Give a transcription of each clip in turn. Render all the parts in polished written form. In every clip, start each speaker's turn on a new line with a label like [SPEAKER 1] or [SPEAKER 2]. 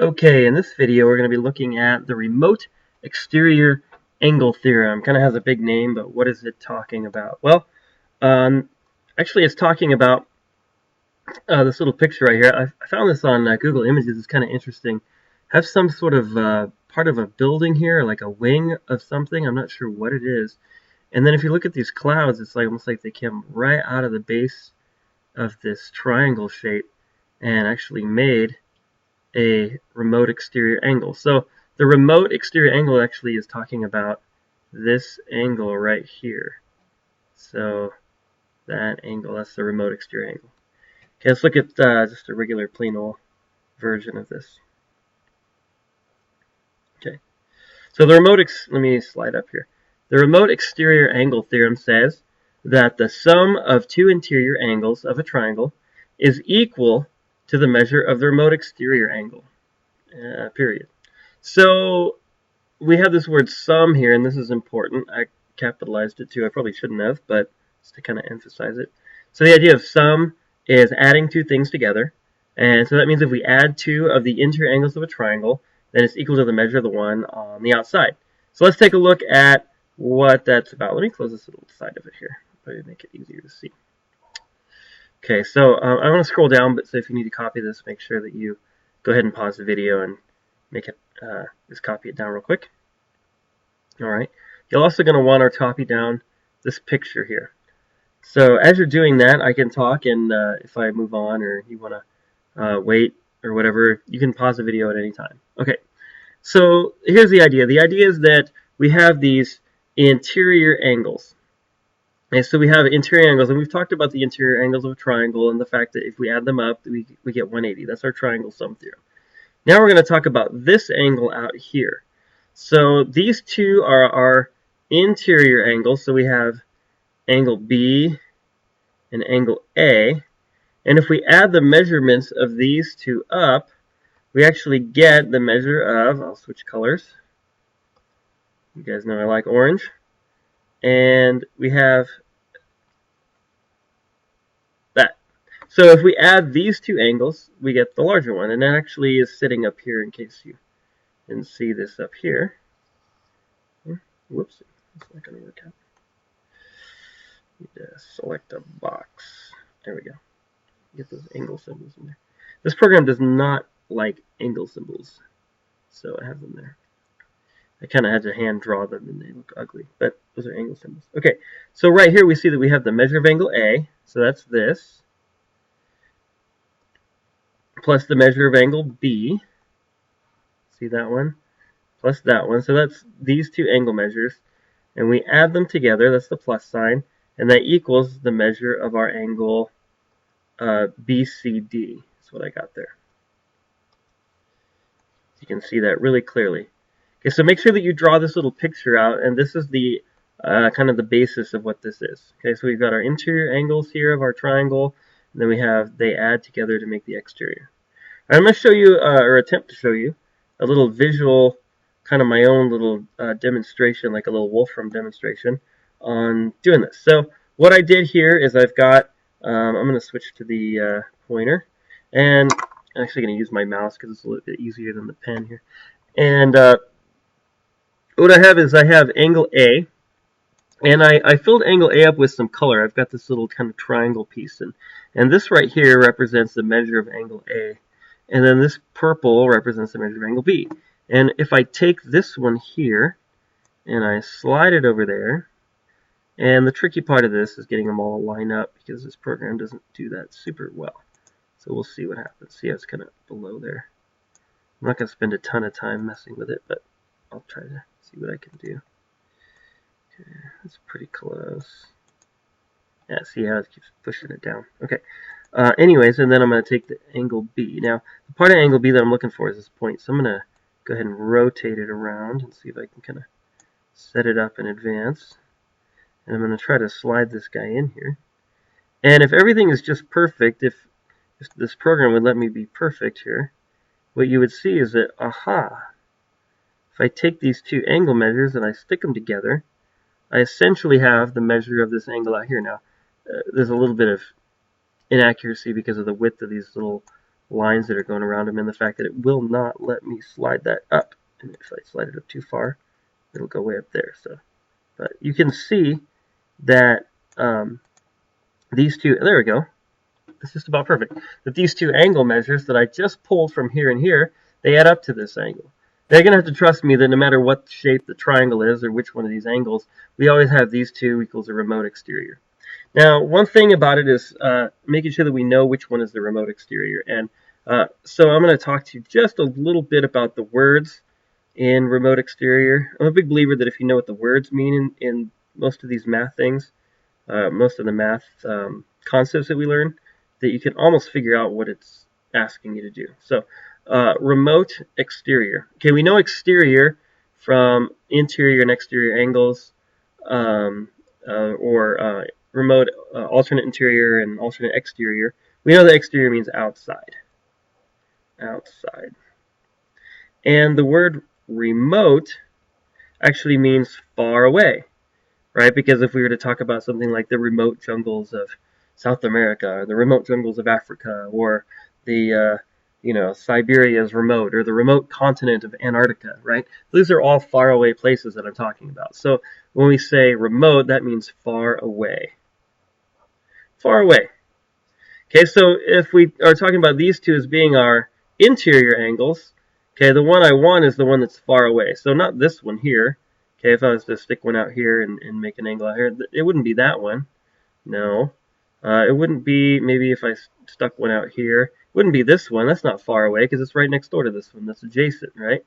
[SPEAKER 1] Okay, in this video we're going to be looking at the remote exterior angle theorem. Kind of has a big name, but what is it talking about? Well, actually it's talking about this little picture right here. I found this on Google Images. It's kind of interesting. Have some sort of part of a building here, like a wing of something. I'm not sure what it is. And then if you look at these clouds, it's like almost like they came right out of the base of this triangle shape and actually made a remote exterior angle. So the remote exterior angle actually is talking about this angle right here. So that angle, that's the remote exterior angle. Okay, let's look at just a regular plain old version of this. Okay, so the let me slide up here. The remote exterior angle theorem says that the sum of two interior angles of a triangle is equal to the measure of the remote exterior angle. Period. So we have this word sum here, and this is important. I capitalized it too. I probably shouldn't have, but just to kind of emphasize it. So the idea of sum is adding two things together. And so that means if we add two of the interior angles of a triangle, then it's equal to the measure of the one on the outside. So let's take a look at what that's about. Let me close this little side of it here. Probably make it easier to see. Okay, so I want to scroll down, but so if you need to copy this, make sure that you go ahead and pause the video and make it just copy it down real quick. All right. You're also going to want to copy down this picture here. So as you're doing that, I can talk, and if I move on or you want to wait or whatever, you can pause the video at any time. Okay. So here's the idea. The idea is that we have these interior angles. And so we have interior angles, and we've talked about the interior angles of a triangle and the fact that if we add them up, we get 180. That's our triangle sum theorem. Now we're going to talk about this angle out here. So these two are our interior angles. So we have angle B and angle A. And if we add the measurements of these two up, we actually get the measure of, I'll switch colors. You guys know I like orange. And we have that. So if we add these two angles, we get the larger one. And that actually is sitting up here in case you didn't see this up here. Whoops, it's not going to work out. Need to select a box. There we go. Get those angle symbols in there. This program does not like angle symbols, so I have them there. I kind of had to hand draw them and they look ugly, but those are angle symbols. Okay, so right here we see that we have the measure of angle A, so that's this, plus the measure of angle B, see that one, plus that one, so that's these two angle measures, and we add them together, that's the plus sign, and that equals the measure of our angle BCD. That's what I got there. You can see that really clearly. Okay, so make sure that you draw this little picture out, and this is the kind of the basis of what this is. Okay, so we've got our interior angles here of our triangle, and then we have they add together to make the exterior. I'm going to show you, or attempt to show you, a little visual, kind of my own little demonstration, like a little Wolfram demonstration on doing this. So what I did here is I've got, I'm going to switch to the pointer, and I'm actually going to use my mouse because it's a little bit easier than the pen here. And what I have is I have angle A, and I filled angle A up with some color. I've got this little kind of triangle piece, and this right here represents the measure of angle A, and then this purple represents the measure of angle B. And if I take this one here, and I slide it over there, and the tricky part of this is getting them all to line up because this program doesn't do that super well. So we'll see what happens. See how it's kind of below there. I'm not going to spend a ton of time messing with it, but I'll try to see what I can do. Okay, that's pretty close. Yeah, see how it keeps pushing it down. Okay. Anyways, and then I'm going to take the angle B. Now, the part of angle B that I'm looking for is this point. So I'm going to go ahead and rotate it around and see if I can kind of set it up in advance. And I'm going to try to slide this guy in here. And if everything is just perfect, if this program would let me be perfect here, what you would see is that, aha, if I take these two angle measures and I stick them together, I essentially have the measure of this angle out here. Now, there's a little bit of inaccuracy because of the width of these little lines that are going around them, and the fact that it will not let me slide that up. And if I slide it up too far, it'll go way up there. So, but you can see that these two, there we go, it's just about perfect, that these two angle measures that I just pulled from here and here, they add up to this angle. They're going to have to trust me that no matter what shape the triangle is or which one of these angles, we always have these two equals a remote exterior. Now, one thing about it is making sure that we know which one is the remote exterior. And so I'm going to talk to you just a little bit about the words in remote exterior. I'm a big believer that if you know what the words mean in most of these math things, most of the math concepts that we learn, that you can almost figure out what it's asking you to do. So, remote exterior. Okay, we know exterior from interior and exterior angles, or remote alternate interior and alternate exterior. We know that exterior means outside. Outside. And the word remote actually means far away, right? Because if we were to talk about something like the remote jungles of South America, or the remote jungles of Africa, or the Siberia's remote, or the remote continent of Antarctica, right? These are all far away places that I'm talking about. So when we say remote, that means far away. Far away. Okay, so if we are talking about these two as being our interior angles, okay, the one I want is the one that's far away. So not this one here. Okay, if I was to stick one out here and make an angle out here, it wouldn't be that one. No. It wouldn't be, maybe if I stuck one out here, it wouldn't be this one. That's not far away because it's right next door to this one. That's adjacent, right?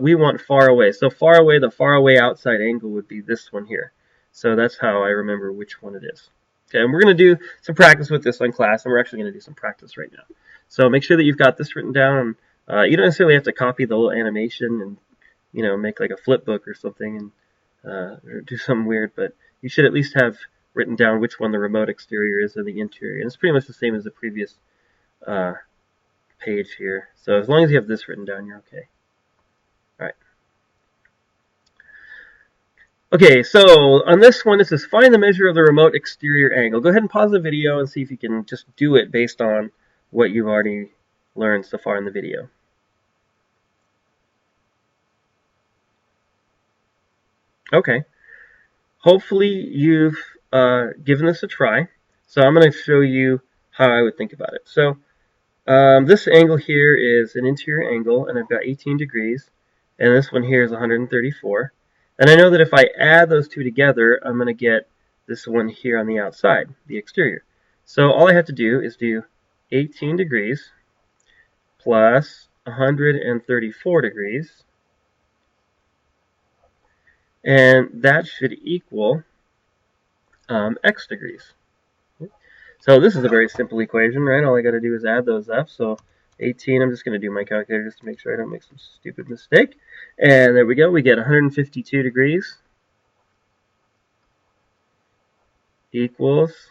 [SPEAKER 1] We want far away. So far away, the far away outside angle would be this one here. So that's how I remember which one it is. Okay, and we're going to do some practice with this on class, and we're actually going to do some practice right now. So make sure that you've got this written down. You don't necessarily have to copy the little animation and make like a flip book or something and or do something weird, but you should at least have written down which one the remote exterior is and the interior. And it's pretty much the same as the previous page here. So as long as you have this written down, you're okay. All right. Okay, so on this one, it says find the measure of the remote exterior angle. Go ahead and pause the video and see if you can just do it based on what you've already learned so far in the video. Okay. Hopefully you've given this a try. So I'm going to show you how I would think about it. So this angle here is an interior angle, and I've got 18 degrees, and this one here is 134. And I know that if I add those two together, I'm going to get this one here on the outside, the exterior. So all I have to do is do 18 degrees plus 134 degrees, and that should equal x degrees. So this is a very simple equation, right? All I got to do is add those up. So 18, I'm just going to do my calculator just to make sure I don't make some stupid mistake. And there we go. We get 152 degrees equals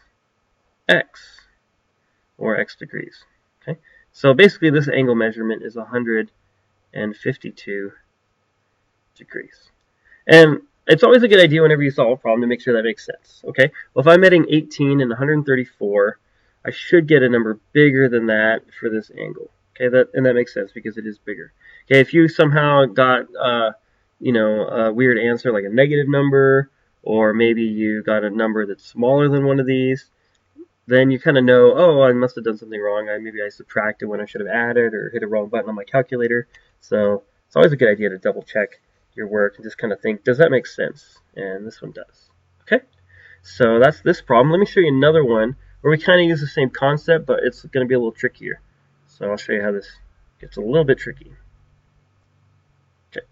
[SPEAKER 1] x, or x degrees. Okay. So basically this angle measurement is 152 degrees. And it's always a good idea whenever you solve a problem to make sure that makes sense. Okay. Well, if I'm adding 18 and 134, I should get a number bigger than that for this angle. Okay, that makes sense because it is bigger. Okay, if you somehow got a weird answer like a negative number, or maybe you got a number that's smaller than one of these, then you kind of know, oh, I must have done something wrong. Maybe I subtracted when I should have added, or hit a wrong button on my calculator. So it's always a good idea to double check your work and just kind of think, does that make sense? And this one does. Okay, so that's this problem. Let me show you another one where we kind of use the same concept, but it's going to be a little trickier. So I'll show you how this gets a little bit tricky. Okay.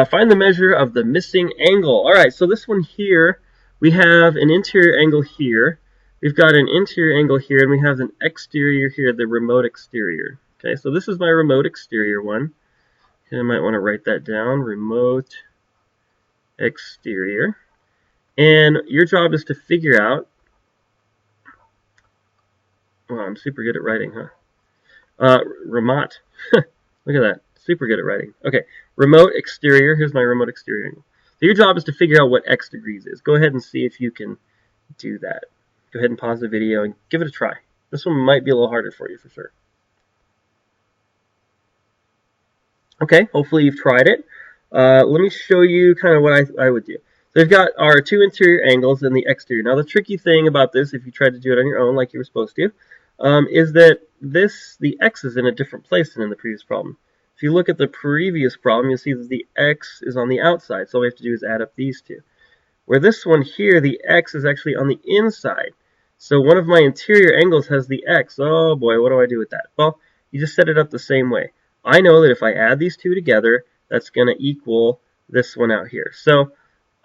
[SPEAKER 1] Find the measure of the missing angle. All right, so this one here, we have an interior angle here. We've got an interior angle here, and we have an exterior here, the remote exterior. Okay, so this is my remote exterior one. And I might want to write that down, remote exterior. And your job is to figure out, well, I'm super good at writing, huh? Remote. Look at that. Super good at writing. Okay, remote exterior. Here's my remote exterior angle. So your job is to figure out what x degrees is. Go ahead and see if you can do that. Go ahead and pause the video and give it a try. This one might be a little harder for you for sure. Okay, hopefully you've tried it. Let me show you kind of what I would do. So we've got our two interior angles and the exterior. Now the tricky thing about this, if you tried to do it on your own like you were supposed to, is that the x is in a different place than in the previous problem. If you look at the previous problem, you'll see that the x is on the outside, so all we have to do is add up these two. Where this one here, the x is actually on the inside. So one of my interior angles has the x. Oh boy, what do I do with that? Well, you just set it up the same way. I know that if I add these two together, that's going to equal this one out here. So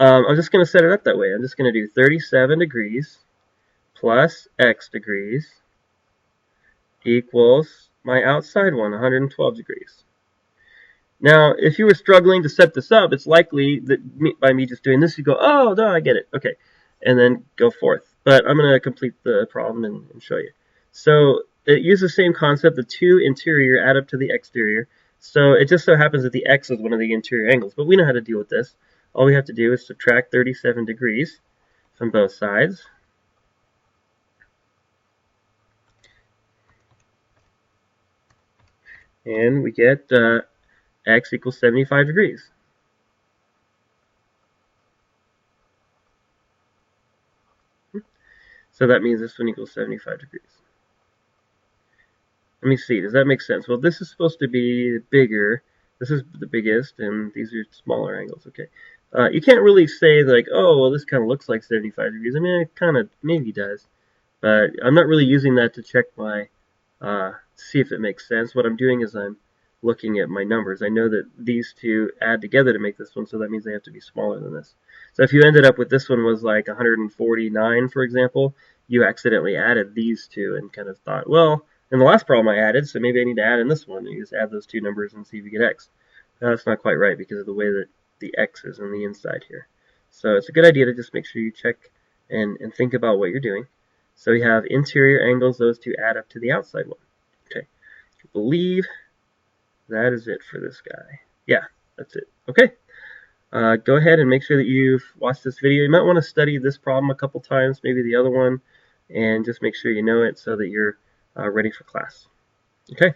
[SPEAKER 1] I'm just going to set it up that way. I'm just going to do 37 degrees plus x degrees equals my outside one, 112 degrees. Now, if you were struggling to set this up, it's likely that by me just doing this, you go, oh, no, I get it. Okay, and then go forth. But I'm going to complete the problem and show you. So it uses the same concept. The two interior add up to the exterior. So it just so happens that the x is one of the interior angles. But we know how to deal with this. All we have to do is subtract 37 degrees from both sides. And we get x equals 75 degrees. So that means this one equals 75 degrees. Let me see, does that make sense? Well, this is supposed to be bigger. This is the biggest, and these are smaller angles. Okay. You can't really say like, oh, well, this kind of looks like 75 degrees. I mean, it kind of maybe does. But I'm not really using that to check my, see if it makes sense. What I'm doing is I'm looking at my numbers. I know that these two add together to make this one, so that means they have to be smaller than this. So if you ended up with this one was like 149, for example, you accidentally added these two and kind of thought, well, in the last problem I added, so maybe I need to add in this one. And you just add those two numbers and see if you get x. That's not quite right because of the way that the x is on the inside here. So it's a good idea to just make sure you check and think about what you're doing. So we have interior angles, those two add up to the outside one. Okay, I believe that is it for this guy. Yeah, that's it. Okay, go ahead and make sure that you've watched this video. You might want to study this problem a couple times, maybe the other one, and just make sure you know it so that you're ready for class. Okay.